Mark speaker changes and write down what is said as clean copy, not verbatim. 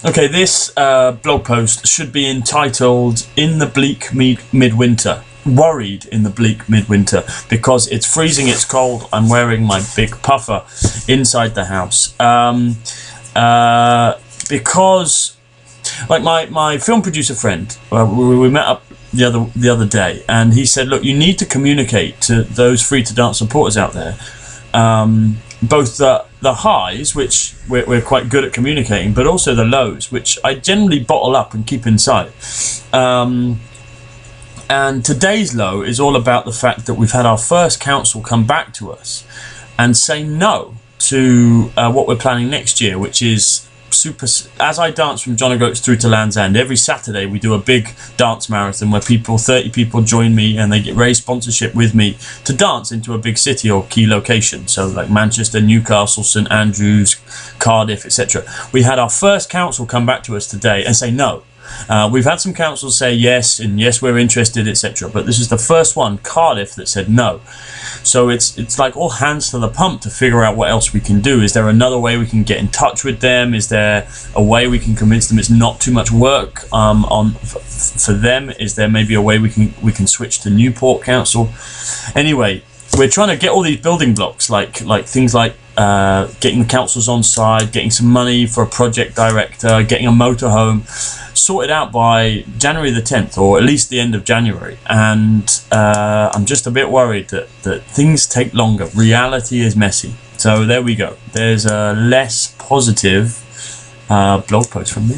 Speaker 1: Okay, this blog post should be entitled "In the Bleak Midwinter." Worried in the bleak midwinter because it's freezing, it's cold. I'm wearing my big puffer inside the house because, like, my film producer friend, we met up the other day, and he said, look, you need to communicate to those Free to Dance supporters out there, both the highs, which we're quite good at communicating, but also the lows, which I generally bottle up and keep inside. And today's low is all about the fact that we've had our first council come back to us and say no to what we're planning next year, which is as I dance from John O'Groats through to Land's End, every Saturday we do a big dance marathon where 30 people join me and they get raised sponsorship with me to dance into a big city or key location. So like Manchester, Newcastle, St Andrews, Cardiff, etc. We had our first council come back to us today and say no. We've had some councils say yes, and yes, we're interested, etc. But this is the first one, Cardiff, that said no. So it's like all hands to the pump to figure out what else we can do. Is there another way we can get in touch with them? Is there a way we can convince them it's not too much work for them? Is there maybe a way we can switch to Newport Council? Anyway, we're trying to get all these building blocks, like things like getting the councils on side, getting some money for a project director, getting a motorhome sorted out by January the 10th, or at least the end of January. And I'm just a bit worried that things take longer. Reality is messy. So there we go. There's a less positive blog post from me.